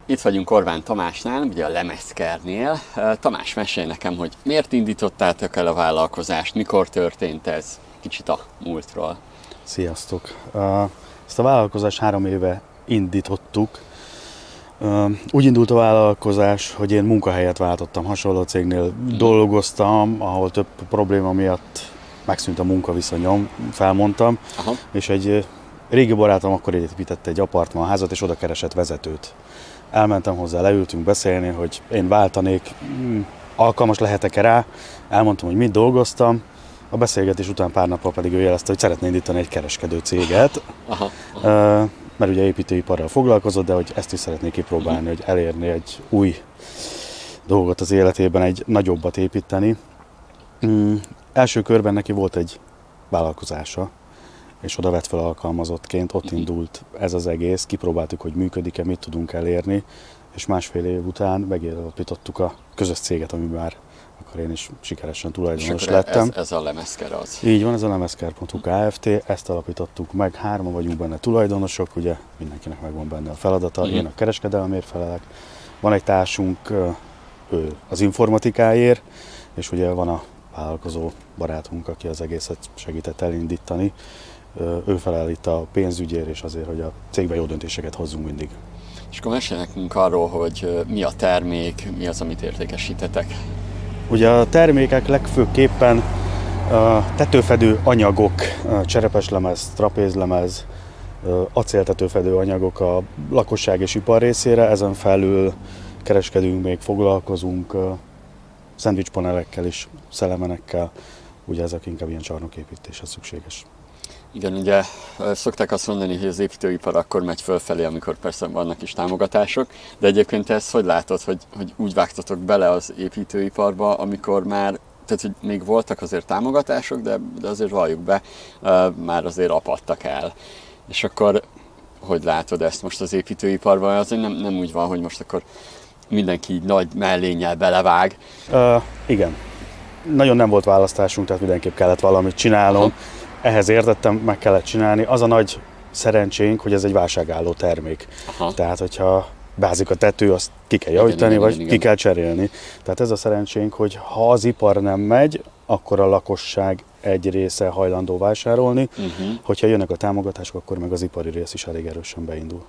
Itt vagyunk Orbán Tamásnál, ugye a Lemeszkernél. Tamás, mesélj nekem, hogy miért indítottátok el a vállalkozást, mikor történt ez? Kicsit a múltról. Sziasztok! Ezt a vállalkozást 3 éve indítottuk. Úgy indult a vállalkozás, hogy én munkahelyet váltottam, hasonló cégnél dolgoztam, ahol több probléma miatt megszűnt a munkaviszonyom, felmondtam, és egy régi barátom akkor építette egy apartmanházat, és oda keresett vezetőt. Elmentem hozzá, leültünk beszélni, hogy én váltanék, alkalmas lehetek-e rá, elmondtam, hogy mit dolgoztam. A beszélgetés után pár nappal pedig ő jelezte, hogy szeretné indítani egy kereskedő céget, mert ugye építőiparral foglalkozott, de hogy ezt is szeretné kipróbálni, hogy elérni egy új dolgot az életében, egy nagyobbat építeni. Első körben neki volt egy vállalkozása, és oda vett fel alkalmazottként, ott indult ez az egész, kipróbáltuk, hogy működik-e, mit tudunk elérni, és 1,5 év után megalapítottuk a közös céget, ami már akkor én is sikeresen tulajdonos lettem. Ez a Lemeszker az. Így van, ez a lemeszker.hu Kft. Ezt alapítottuk meg, 3-an vagyunk benne tulajdonosok, ugye mindenkinek megvan benne a feladata, én a kereskedelmért felelek. Van egy társunk, ő az informatikáért, és ugye van a vállalkozó barátunk, aki az egészet segített elindítani. Ő felel itt a pénzügyért, és azért, hogy a cégben jó döntéseket hozzunk mindig. És akkor mesélj nekünk arról, hogy mi a termék, mi az, amit értékesítetek. Ugye a termékek legfőképpen tetőfedő anyagok, cserepeslemez, trapézlemez, acéltetőfedő anyagok a lakosság és ipar részére, ezen felül kereskedünk, még foglalkozunk szendvicspanelekkel is, szelemenekkel, ugye ezek inkább ilyen csarnoképítéshez szükséges. Igen, ugye szokták azt mondani, hogy az építőipar akkor megy fölfelé, amikor persze vannak is támogatások, de egyébként ezt hogy látod, hogy úgy vágtatok bele az építőiparba, amikor már, tehát hogy még voltak azért támogatások, de azért valljuk be, már azért apadtak el. És akkor hogy látod ezt most az építőiparban? Azért nem úgy van, hogy most akkor mindenki így nagy mellénnyel belevág. Igen. Nagyon nem volt választásunk, tehát mindenképp kellett valamit csinálnom. Ehhez értettem, meg kellett csinálni. Az a nagy szerencsénk, hogy ez egy válságálló termék. Tehát, hogyha beázik a tető, azt ki kell javítani, vagy ki kell cserélni. Tehát ez a szerencsénk, hogy ha az ipar nem megy, akkor a lakosság egy része hajlandó vásárolni. Hogyha jönnek a támogatások, akkor meg az ipari rész is elég erősen beindul.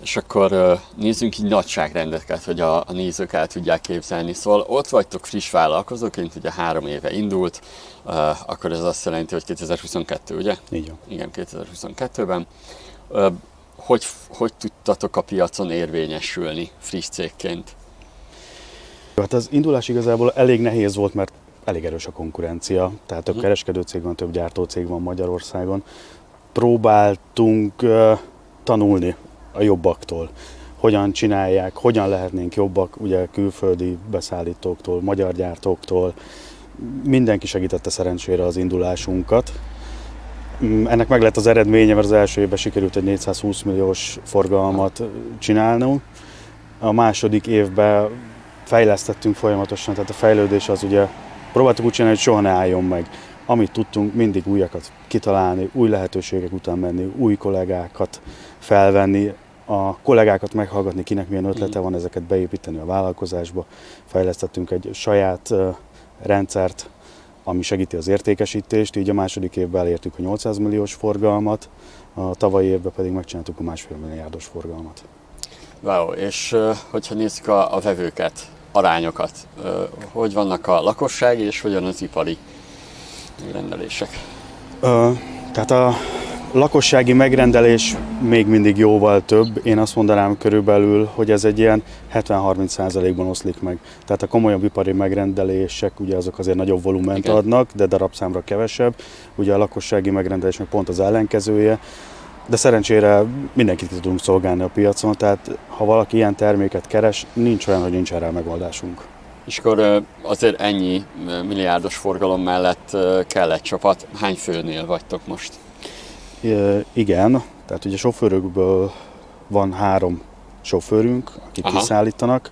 És akkor nézzünk így nagyságrendeket, hogy a nézők el tudják képzelni. Szóval ott vagytok friss vállalkozóként, ugye 3 éve indult, akkor ez azt jelenti, hogy 2022, ugye? Így van. Igen, 2022-ben. Hogy tudtatok a piacon érvényesülni friss cégként? Hát az indulás igazából elég nehéz volt, mert elég erős a konkurencia, tehát több kereskedőcég van, több gyártócég van Magyarországon. Próbáltunk tanulni a jobbaktól, hogyan csinálják, hogyan lehetnénk jobbak, ugye külföldi beszállítóktól, magyar gyártóktól. Mindenki segítette szerencsére az indulásunkat. Ennek meg lett az eredménye, mert az első évben sikerült egy 420 milliós forgalmat csinálnunk. A második évben fejlesztettünk folyamatosan, tehát a fejlődés az ugye próbáltuk úgy csinálni, hogy soha ne álljon meg. Amit tudtunk, mindig újakat kitalálni, új lehetőségek után menni, új kollégákat felvenni, a kollégákat meghallgatni, kinek milyen ötlete van, ezeket beépíteni a vállalkozásba. Fejlesztettünk egy saját rendszert, ami segíti az értékesítést, így a második évben elértük a 800 milliós forgalmat, a tavalyi évben pedig megcsináltuk a 1,5 milliárdos forgalmat. Wow, és hogyha nézzük a vevőket, arányokat, hogy vannak a lakossági és hogyan az ipari rendelések? Tehát a lakossági megrendelés még mindig jóval több. Én azt mondanám körülbelül, hogy ez egy ilyen 70-30%-ban oszlik meg. Tehát a komolyabb ipari megrendelések, ugye azok azért nagyobb volument adnak, de darabszámra kevesebb. Ugye a lakossági megrendelés meg pont az ellenkezője. De szerencsére mindenkit tudunk szolgálni a piacon, tehát ha valaki ilyen terméket keres, nincs olyan, hogy nincs erre megoldásunk. És akkor azért ennyi milliárdos forgalom mellett kell egy csapat. Hány főnél vagytok most? Igen, tehát ugye sofőrökből van 3 sofőrünk, akik kiszállítanak.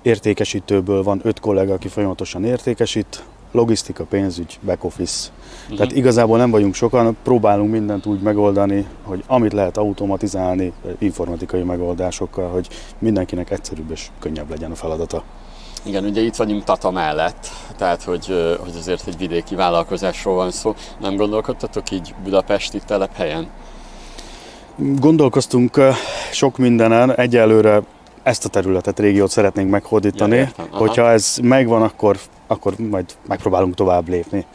Értékesítőből van 5 kollega, aki folyamatosan értékesít. logisztika, pénzügy, back office. Tehát igazából nem vagyunk sokan, próbálunk mindent úgy megoldani, hogy amit lehet automatizálni informatikai megoldásokkal, hogy mindenkinek egyszerűbb és könnyebb legyen a feladata. Igen, ugye itt vagyunk Tata mellett, tehát hogy azért egy vidéki vállalkozásról van szó. Nem gondolkodtatok így budapesti telephelyen? Gondolkoztunk sok mindenen, egyelőre ezt a területet, régiót szeretnénk meghódítani. Hogyha ez megvan, akkor majd megpróbálunk tovább lépni.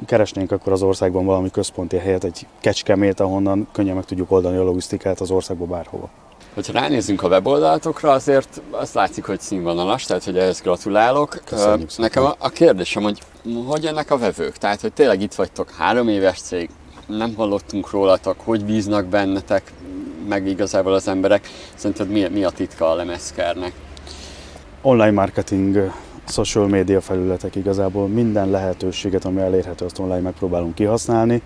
Keresnénk akkor az országban valami központi helyet, egy Kecskemét, ahonnan könnyen meg tudjuk oldani a logisztikát az országban bárhova. Hogyha ránézzünk a weboldalatokra, azért azt látszik, hogy színvonalas, tehát hogy ehhez gratulálok. Nekem a kérdésem, hogy jönnek a vevők? Tehát, hogy tényleg itt vagytok, 3 éves cég, nem hallottunk rólatok, hogy bíznak bennetek, meg igazából az emberek. Szerinted mi a titka a Lemezkernek? Online marketing, social media felületek, igazából minden lehetőséget, ami elérhető, azt online megpróbálunk kihasználni.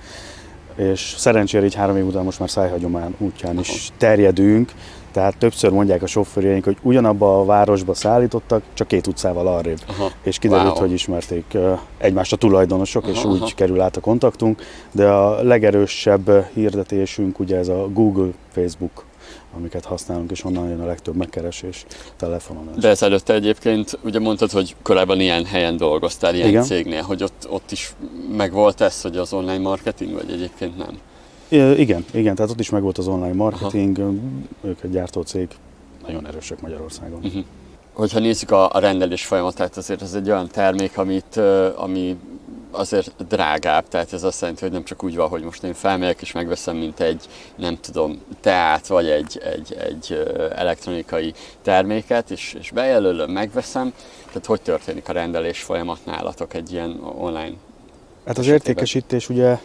És szerencsére így 3 év után most már szájhagyomány útján is terjedünk, tehát többször mondják a sofőrjeink, hogy ugyanabba a városba szállítottak, csak 2 utcával arrébb. És kiderült, hogy ismerték egymást a tulajdonosok, és úgy kerül át a kontaktunk, de a legerősebb hirdetésünk ugye ez a Google, Facebook, amiket használunk, és onnan jön a legtöbb megkeresés telefonon. De ezelőtt egyébként ugye mondtad, hogy korábban ilyen helyen dolgoztál, ilyen cégnél, hogy ott is megvolt ez, hogy az online marketing, vagy egyébként nem? Igen, tehát ott is megvolt az online marketing, ők egy gyártócég, nagyon erősek Magyarországon. Hogyha nézzük a rendelés folyamatát, azért ez egy olyan termék, ami azért drágább, tehát ez azt jelenti, hogy nem csak úgy van, hogy most én felmegyek és megveszem, mint egy, nem tudom, teát, vagy egy elektronikai terméket, és bejelölöm, megveszem. Tehát hogy történik a rendelés folyamat nálatok egy ilyen online? Hát az értékesítés ugye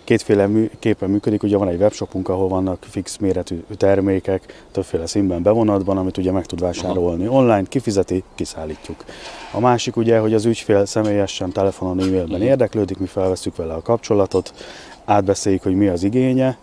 kétféle képen működik, ugye van egy webshopunk, ahol vannak fix méretű termékek, többféle színben, bevonatban, amit ugye meg tud vásárolni. Online kifizeti, kiszállítjuk. A másik ugye, hogy az ügyfél személyesen, telefonon, e-mailben érdeklődik, mi felvesszük vele a kapcsolatot, átbeszéljük, hogy mi az igénye,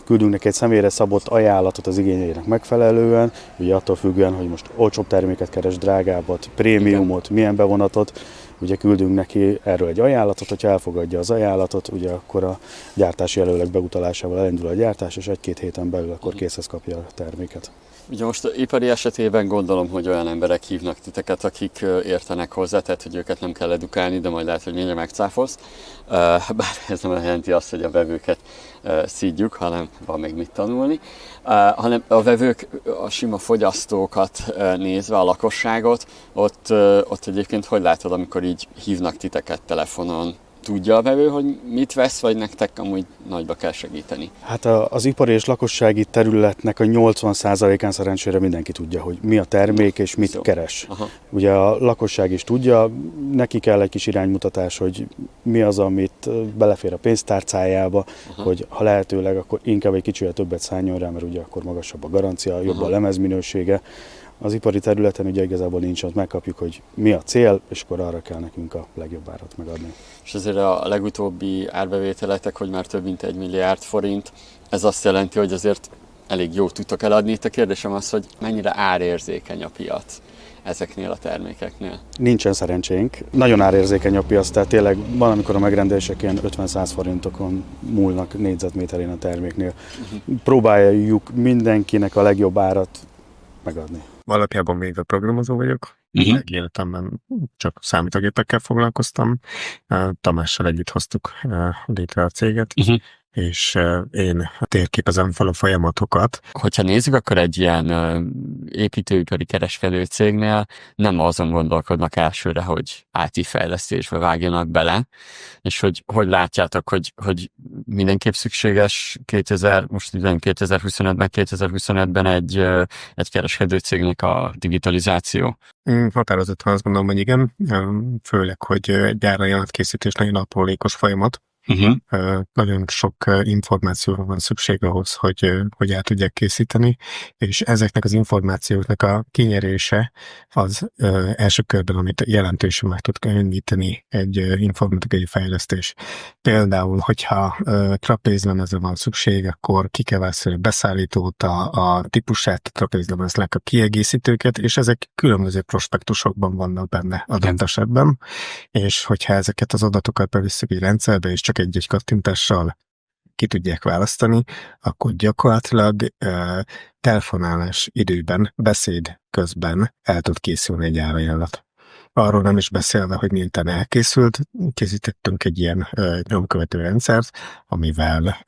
küldünk neki egy személyre szabott ajánlatot az igényeinek megfelelően, ugye attól függően, hogy most olcsóbb terméket keres, drágábbat, prémiumot, milyen bevonatot, ugye küldünk neki erről egy ajánlatot, hogyha elfogadja az ajánlatot, ugye akkor a gyártási jelölek beutalásával elindul a gyártás, és 1-2 héten belül akkor készhez kapja a terméket. Ugye most az ipari esetében gondolom, hogy olyan emberek hívnak titeket, akik értenek hozzá, tehát hogy őket nem kell edukálni, de majd lehet, hogy mindjárt megcáfolsz. Bár ez nem jelenti azt, hogy a vevőket szídjuk, hanem van még mit tanulni. Hanem a vevők, a sima fogyasztókat nézve, a lakosságot, ott egyébként hogy látod, amikor így hívnak titeket telefonon? Tudja a vevő, hogy mit vesz, vagy nektek amúgy nagyba kell segíteni? Hát az ipari és lakossági területnek a 80%-án szerencsére mindenki tudja, hogy mi a termék és mit keres. Ugye a lakosság is tudja, neki kell egy kis iránymutatás, hogy mi az, amit belefér a pénztárcájába, hogy ha lehetőleg, akkor inkább egy kicsivel többet szálljon rá, mert ugye akkor magasabb a garancia, jobb a lemezminősége. Az ipari területen ugye igazából nincs, ott megkapjuk, hogy mi a cél, és akkor arra kell nekünk a legjobb árat megadni. És azért a legutóbbi árbevételetek, hogy már több mint 1 milliárd forint, ez azt jelenti, hogy azért elég jó tudtok eladni. Itt a kérdésem az, hogy mennyire árérzékeny a piac ezeknél a termékeknél? Nincsen szerencsénk. Nagyon árérzékeny a piac, tehát tényleg van, amikor a megrendelések ilyen 50-100 forintokon múlnak négyzetméterén a terméknél. Próbáljuk mindenkinek a legjobb árat megadni. Alapjában véve programozó vagyok. Életemben csak számítógépekkel foglalkoztam. Tamással együtt hoztuk létre a céget, és én térképezem fel a folyamatokat. Hogyha nézzük, akkor egy ilyen építőipari kereskedő cégnél nem azon gondolkodnak elsőre, hogy IT fejlesztésbe vágjanak bele, és hogy látjátok, hogy mindenképp szükséges 2025-ben, 2025-ben egy kereskedő cégnek a digitalizáció? Határozottan azt gondolom, hogy igen, főleg, hogy egy gyárajánlatkészítés nagyon aprólékos folyamat, Nagyon sok információra van szükség ahhoz, hogy el tudják készíteni, és ezeknek az információknak a kinyerése az első körben, amit jelentősen meg tud könnyíteni egy informatikai fejlesztés. Például, hogyha trapézlemezre van szükség, akkor ki kell választani a beszállítót, a típusát, a trapézlemeznek a kiegészítőket, és ezek különböző prospektusokban vannak benne adott esetben, és hogyha ezeket az adatokat bevisszük egy rendszerbe, és csak egy-egy kattintással ki tudják választani, akkor gyakorlatilag telefonálás időben, beszéd közben el tud készülni egy árajánlat. Arról nem is beszélve, hogy miután elkészült, készítettünk egy ilyen nyomkövető rendszert, amivel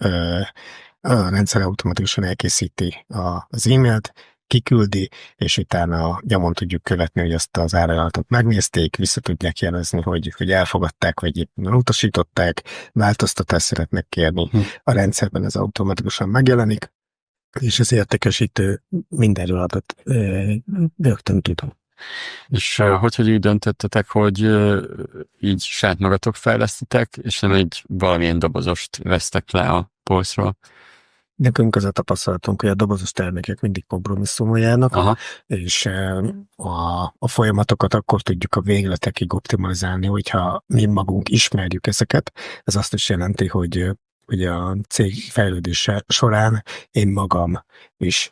a rendszer automatikusan elkészíti az e-mailt, kiküldi, és utána nyomon tudjuk követni, hogy azt az árajánlatot megnézték, vissza tudják jelezni, hogy elfogadták, vagy éppen utasították, változtatást szeretnek kérni. A rendszerben ez automatikusan megjelenik, és az értékesítő mindenről adott rögtön tudom. És hogy úgy döntöttetek, hogy így saját magatok fejlesztitek, és nem egy valamilyen dobozost vesztek le a polcról? Nekünk az a tapasztalatunk, hogy a dobozos termékek mindig kompromisszumon járnak, és a folyamatokat akkor tudjuk a végletekig optimalizálni, hogyha mi magunk ismerjük ezeket. Ez azt is jelenti, hogy a cég fejlődése során én magam is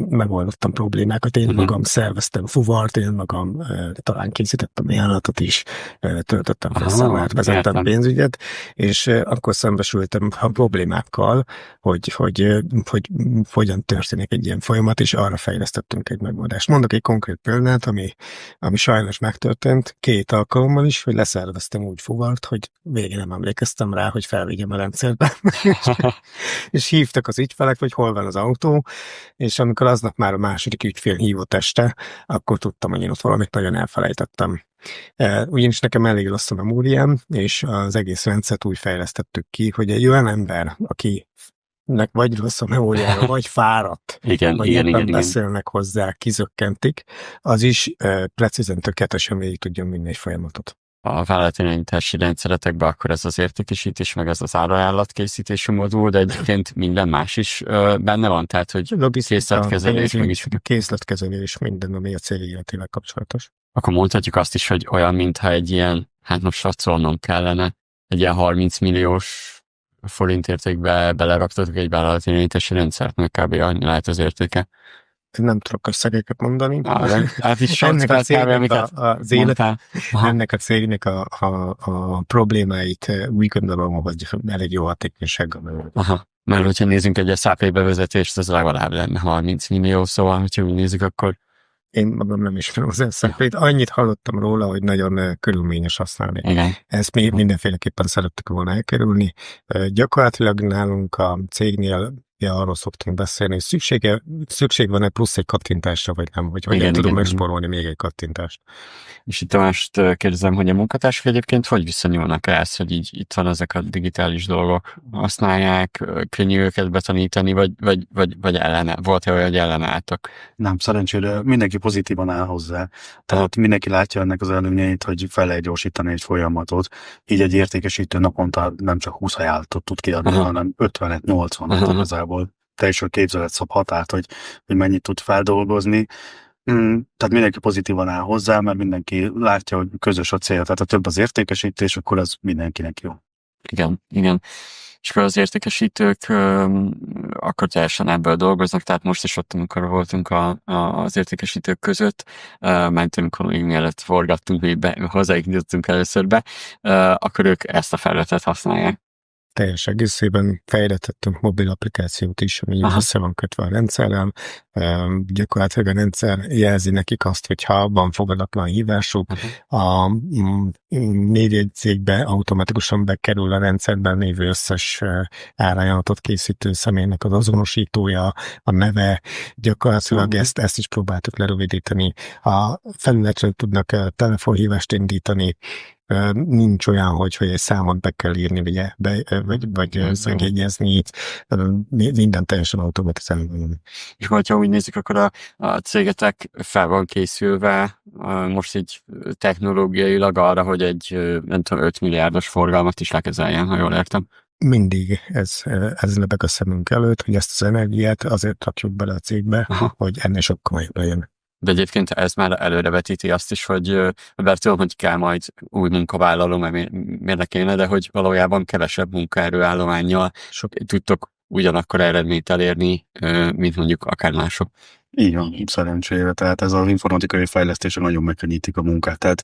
megoldottam problémákat, én magam szerveztem fuvart, én magam talán készítettem ajánlatot is, töltöttem fel számlát, vezettem pénzügyet, és akkor szembesültem a problémákkal, hogy hogyan történik egy ilyen folyamat, és arra fejlesztettünk egy megoldást. Mondok egy konkrét példát, ami sajnos megtörtént 2 alkalommal is, hogy leszerveztem úgy fuvart, hogy végén nem emlékeztem rá, hogy felvigyem a rendszerbe. És hívtak az ügyfelek, hogy hol van az autó, és amikor aznap már a második ügyfél hívott este, akkor tudtam, hogy én ott valamit nagyon elfelejtettem. Ugyanis nekem elég rossz a memóriám, és az egész rendszert úgy fejlesztettük ki, hogy egy olyan ember, akinek vagy rossz a memóriája, vagy fáradt, vagy éppen beszélnek hozzá, kizökkentik, az is precízen tökéletesen végig tudjon vinni egy folyamatot. A vállalatirányítási rendszeretekben akkor ez az értékesítés, meg ez az árajánlatkészítési modul, de egyébként minden más is benne van, tehát hogy készletkezelés, meg is. Készletkezelés, minden, ami a cég életével kapcsolatos. Akkor mondhatjuk azt is, hogy olyan, mintha egy ilyen, hát most satszolnom kellene, egy ilyen 30 milliós forint értékbe beleraktatok egy vállalatirányítási rendszert, meg kb. Annyi lehet az értéke. Nem tudok összegeket mondani. Hát is ennek a cégnek a problémáit úgy gondolom, hogy elég jó hatékonysággal. Mert hogyha nézzünk egy SAP bevezetést, az legalább lenne 30 millió, szóval, hogyha úgy nézzük, akkor... Én magam nem ismerem az SAP-t, annyit hallottam róla, hogy nagyon körülményes használni. Igen. Ezt még mindenféleképpen szerettük volna elkerülni. Gyakorlatilag nálunk a cégnél arról szoktunk beszélni, hogy szükség van-e plusz egy kattintásra, vagy nem, hogy hogyan tudom megspórolni még egy kattintást. És itt most kérdezem, hogy a munkatársak egyébként hogy viszonyulnak ehhez, hogy így itt van ezek a digitális dolgok, használják, könnyű őket betanítani, vagy ellene? Volt-e olyan, hogy ellenálltak? Nem, szerencsére mindenki pozitívan áll hozzá. Tehát mindenki látja ennek az előnyeit, hogy fel lehet gyorsítani egy folyamatot. Így egy értékesítő naponta nem csak 20 ajánlatot tud kiadni, hanem 50-et, 80-et igazából. Teljesen képzeletszab határt, hogy mennyit tud feldolgozni. Tehát mindenki pozitívan áll hozzá, mert mindenki látja, hogy közös a cél. Tehát ha több az értékesítés, akkor az mindenkinek jó. Igen. És akkor az értékesítők akkor teljesen ebből dolgoznak, tehát most is ott, amikor voltunk az értékesítők között, mert amikor még mielőtt forgattunk, hogy hozzáindítottunk először be, akkor ők ezt a felületet használják. Teljes egészében fejlesztettünk mobil applikációt is, ami össze van kötve a rendszerrel. Gyakorlatilag a rendszer jelzi nekik azt, hogy ha van fogadatlan hívásuk, a névjegyzékbe automatikusan bekerül a rendszerben lévő összes árajánlatot készítő személynek az azonosítója, a neve, gyakorlatilag ezt is próbáltuk lerövidíteni. A felületről tudnak telefonhívást indítani, nincs olyan, hogy egy számot be kell írni, vagy szegényezni, minden teljesen automatizálva. És hogyha úgy nézik, akkor a cégetek fel van készülve most így technológiailag arra, hogy egy nem tudom, 5 milliárdos forgalmat is lekezeljen, ha jól értem. Mindig ez lebeg a szemünk előtt, hogy ezt az energiát azért rakjuk bele a cégbe, hogy ennél sokkal jobb legyen. De egyébként ez már előrevetíti azt is, hogy bár tudom, hogy kell majd új munkavállaló, mert miért ne kéne, de hogy valójában kevesebb munkaerőállománnyal tudtok ugyanakkor eredményt elérni, mint mondjuk akár mások. Így van, szerencsére. Tehát ez az informatikai fejlesztése nagyon megkönnyítik a munkát. Tehát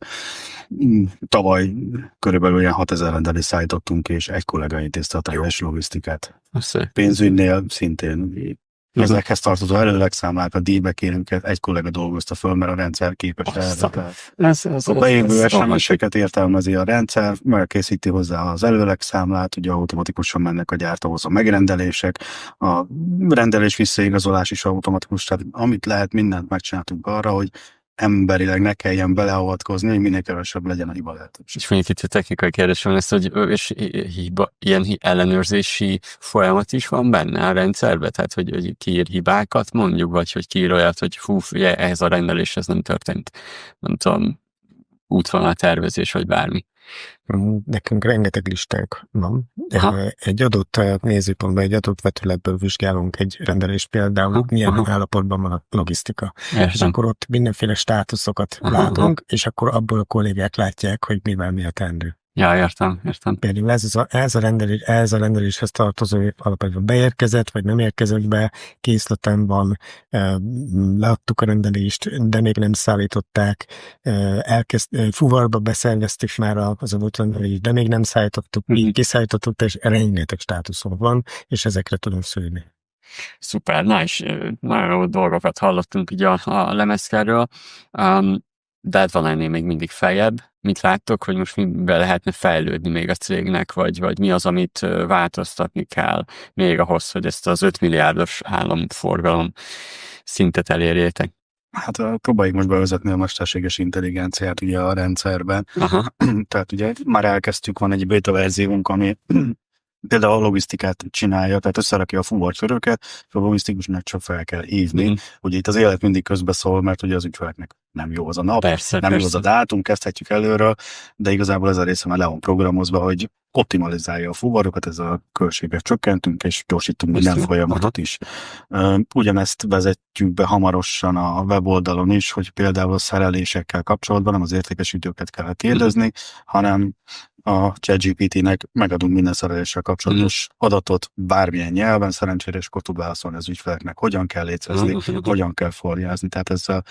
tavaly körülbelül olyan 6000 rendelést szállítottunk, és egy kollega intézte a teljes logisztikát. Pénzügynél szintén ezekhez tartozó előlegszámlát, a díjbekérőket egy kollega dolgozta föl, mert a rendszer képes erre. A beérő SMS-eket értelmezi a rendszer, megkészíti hozzá az előlegszámlát, ugye automatikusan mennek a gyártóhoz a megrendelések, a rendelés visszaigazolás is automatikus, tehát amit lehet, mindent megcsináltunk arra, hogy emberileg ne kelljen beleavatkozni, hogy minél kevesebb legyen a hiba lehetőség. És mondjuk itt a technikai kérdésem lesz, hogy ilyen ellenőrzési folyamat is van benne a rendszerben? Tehát, hogy kiír hibákat mondjuk, vagy hogy kiír olyat, hogy ugye, ehhez a rendeléshez nem történt, nem tudom, útvonaltervezés, vagy bármi. Nekünk rengeteg listánk van. Egy adott nézőpontban, egy adott vetületből vizsgálunk egy rendelést, például milyen állapotban van a logisztika. És akkor ott mindenféle státuszokat látunk, és akkor abból a kollégák látják, hogy mivel mi a teendő. Ja, értem. Például ez a rendeléshez tartozó alapvetően beérkezett, vagy nem érkezett be, készleten van, leadtuk a rendelést, de még nem szállították, fuvarba beszerveztük már az adott rendelést, de még nem szállítottuk, így kiszállítottuk, és rengeteg státuszunk van, és ezekre tudunk szülni. Szuper, na és nagyon jó dolgokat hallottunk ugye a lemezkerről. De hát van ennél még mindig feljebb. Mit láttok, hogy most miben lehetne fejlődni még a cégnek, vagy mi az, amit változtatni kell még ahhoz, hogy ezt az 5 milliárdos államforgalom szintet elérjétek? Hát próbáljuk most bevezetni a mesterséges intelligenciát ugye a rendszerben. Tehát ugye már elkezdtük, van egy beta verziónk, ami például a logisztikát csinálja, tehát összerakja a fuvarköröket, és a logisztikusnak csak fel kell hívni. Ugye itt az élet mindig közbeszól, mert ugye az ügyfeleknek nem jó az a nap, nem jó az a dátum, kezdhetjük előről, de igazából ez a része már le van programozva, hogy optimalizálja a fuvarokat, ez a költséget csökkentünk, és gyorsítunk minden folyamatot is. Ugyanezt vezetjük be hamarosan a weboldalon is, hogy például a szerelésekkel kapcsolatban nem az értékesítőket kell kérdezni, hanem a ChatGPT-nek megadunk minden szereléssel kapcsolatos adatot bármilyen nyelven, szerencsére, és akkor tud válaszolni az ügyfeleknek, hogyan kell létrezni, hogyan kell forjázni. Tehát ezzel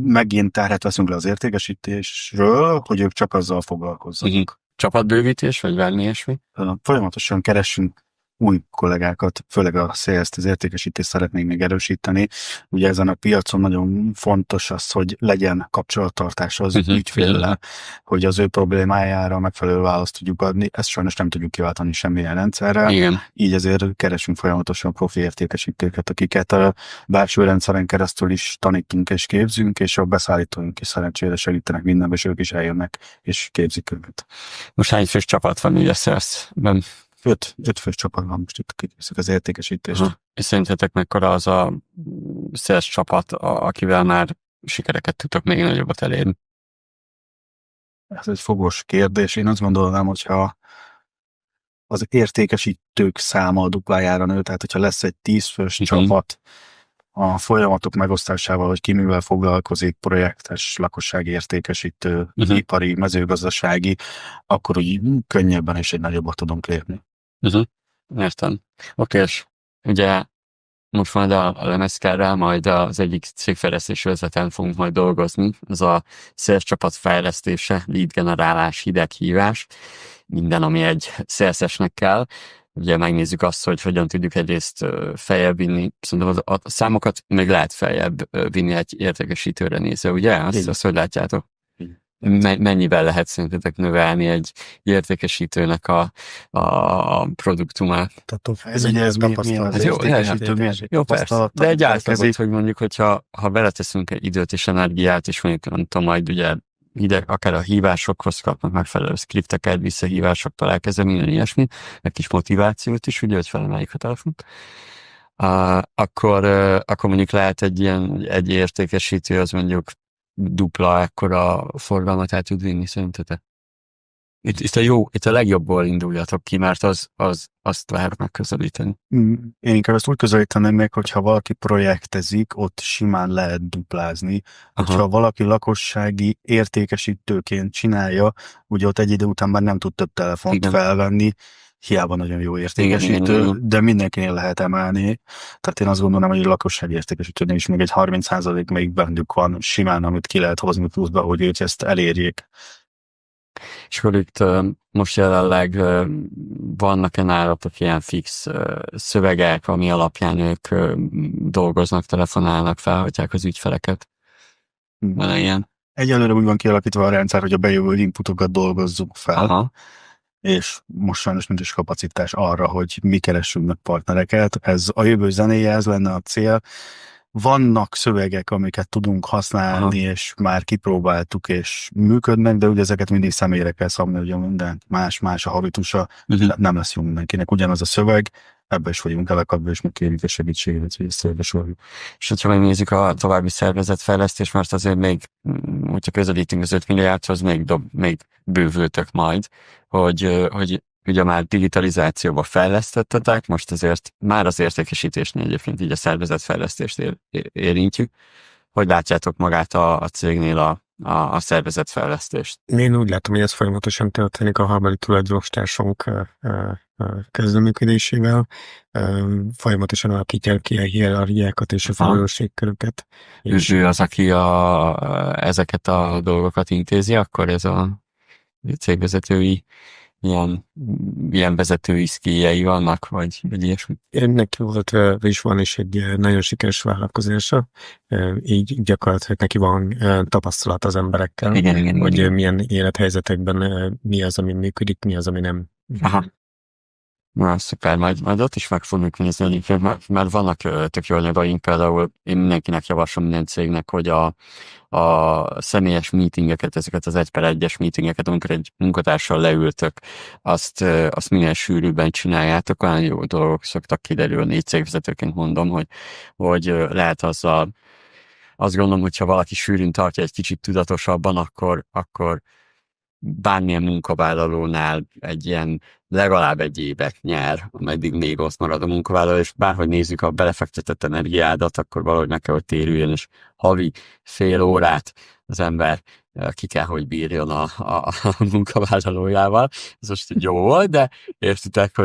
megint terhet veszünk le az értékesítésről, hogy ők csak azzal foglalkozzanak. Csapatbővítés, vagy bármi ilyesmi? Folyamatosan keresünk új kollégákat, főleg a sales-t, az értékesítést szeretnénk még erősíteni. Ugye ezen a piacon nagyon fontos az, hogy legyen kapcsolattartás az ügyféllel, hogy az ő problémájára megfelelő választ tudjuk adni. Ezt sajnos nem tudjuk kiváltani semmilyen rendszerrel. Igen. Így ezért keresünk folyamatosan profi értékesítőket, akiket a belső rendszeren keresztül is tanítunk és képzünk, és a beszállítóink is szerencsére segítenek mindenben, és ők is eljönnek és képzik őket. Most hány fős csapat van ugye a sales-ben? 5 fős csapat van most itt, kikészük az értékesítést. És szerintetek mekkora az a sales csapat, akivel már sikereket tudtok még nagyobbat elérni? Ez egy fogos kérdés. Én azt gondolnám, hogyha az értékesítők száma duplájára nő, tehát hogyha lesz egy 10 fős csapat a folyamatok megosztásával, hogy ki mivel foglalkozik, projektes, lakossági értékesítő, ipari, mezőgazdasági, akkor úgy könnyebben és egy nagyobbat tudunk lépni. Értem. Oké, és ugye most majd a lemezkerrel, majd az egyik cégfejlesztési vezetőn fogunk majd dolgozni, az a sales csapat fejlesztése, lead generálás, hideghívás, minden, ami egy salesesnek kell. Ugye megnézzük azt, hogy hogyan tudjuk egyrészt feljebb vinni, szerintem a számokat még lehet feljebb vinni egy értékesítőre nézve, ugye? Azt hogy látjátok? Mennyivel lehet szerintetek növelni egy értékesítőnek a produktumát? Ez ugye ez jó, persze. De egy átlagot, hogy mondjuk, hogyha beleteszünk egy időt és energiát, és mondjuk nem tudom, majd ugye akár a hívásokhoz kapnak megfelelő skripteket, visszahívásoktól elkezdve minden ilyesmi, egy kis motivációt is, ugye, hogy felemeljük a telefont. Akkor mondjuk lehet egy értékesítő, az mondjuk dupla ekkora forgalmat el tud vinni, szerintetek? Itt a legjobból induljatok ki, mert azt lehet megközelíteni. Én inkább ezt úgy közelíteném meg, hogyha valaki projektezik, ott simán lehet duplázni. Hogyha valaki lakossági értékesítőként csinálja, ugye ott egy idő után már nem tud több telefont felvenni, hiába nagyon jó értékesítő, igen. De mindenkinél lehet emelni. Tehát én azt gondolom, hogy a lakossági értékesítőnél is még egy 30% még bennük van simán, amit ki lehet hozni pluszba, hogy ők ezt elérjék. És akkor itt most jelenleg vannak-e nálatok ilyen fix szövegek, ami alapján ők dolgoznak, telefonálnak, felhagyják az ügyfeleket? Van ilyen? Egyelőre úgy van kialakítva a rendszer, hogy a bejövő inputokat dolgozzuk fel. Aha. És most sajnos nincs is kapacitás arra, hogy mi keressünk meg partnereket. Ez a jövő zenéje, ez lenne a cél. Vannak szövegek, amiket tudunk használni, és már kipróbáltuk, és működnek, de ugye ezeket mindig személyre kell szabni, ugye minden más a habitusa, nem lesz jó mindenkinek. Ugyanaz a szöveg, ebbe is vagyunk elakadva, és meg kérjük a segítséget, hogy ezt szolgáljuk. És hogyha megnézzük a további szervezetfejlesztést, mert azért még, hogyha közelítünk az 5 milliárdhoz, még bővültök majd, hogy ugye már digitalizációba fejlesztettetek, most azért már az értékesítésnél egyébként így a szervezetfejlesztést érintjük. Hogy látjátok magát a cégnél a szervezetfejlesztést? Én úgy látom, hogy ez folyamatosan történik a harmadik tulajdonostársunk kezdeműködésével. Folyamatosan alakítják ki a hierarchiákat és a felelősségköröket. Ő az, aki ezeket a dolgokat intézi, akkor ez a cégvezetői ilyen vezetői szkíjei vannak, vagy ilyesmi? Neki volt és van is egy nagyon sikeres vállalkozása, így gyakorlatilag neki van tapasztalat az emberekkel, igen, hogy milyen élethelyzetekben mi az, ami működik, mi az, ami nem. Aha. Na, szuper, majd ott is meg fogunk nézni, mert vannak tök jó anyagaink, például én mindenkinek javaslom, minden cégnek, hogy a személyes meetingeket, ezeket az 1x1-es meetingeket, amikor egy munkatársal leültök, azt minél sűrűbben csináljátok, olyan jó dolgok szoktak kiderülni, így cégvezetőként mondom, hogy lehet azzal, azt gondolom, hogyha valaki sűrűn tartja egy kicsit tudatosabban, akkor bármilyen munkavállalónál egy ilyen legalább egy évet nyer, ameddig még ott marad a munkavállaló, és bárhogy nézzük a belefektetett energiádat, akkor valahogy meg kell, hogy térüljön, és havi fél órát az ember ki kell, hogy bírjon a munkavállalójával. Ez most jó volt, de értitek,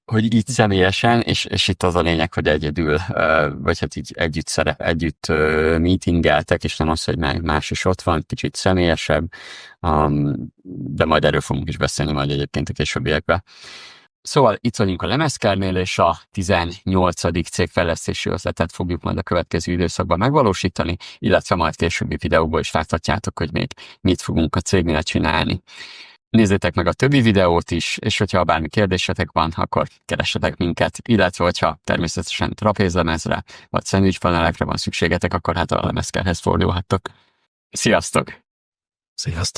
hogy így személyesen, és itt az a lényeg, hogy egyedül, vagy hát így együtt meetingeltek, és nem az, hogy más is ott van, kicsit személyesebb, de majd erről fogunk is beszélni majd egyébként a későbbiekben. Szóval itt vagyunk a lemezkernél, és a 18. cégfejlesztési ötletet fogjuk majd a következő időszakban megvalósítani, illetve majd későbbi videóból is láthatjátok, hogy még mit fogunk a cégnél csinálni. Nézzétek meg a többi videót is, és hogyha bármi kérdésetek van, akkor keressetek minket, illetve hogyha természetesen trapézlemezre vagy szendvicspanelekre van szükségetek, akkor hát a lemezkerhez fordulhattok. Sziasztok! Sziasztok!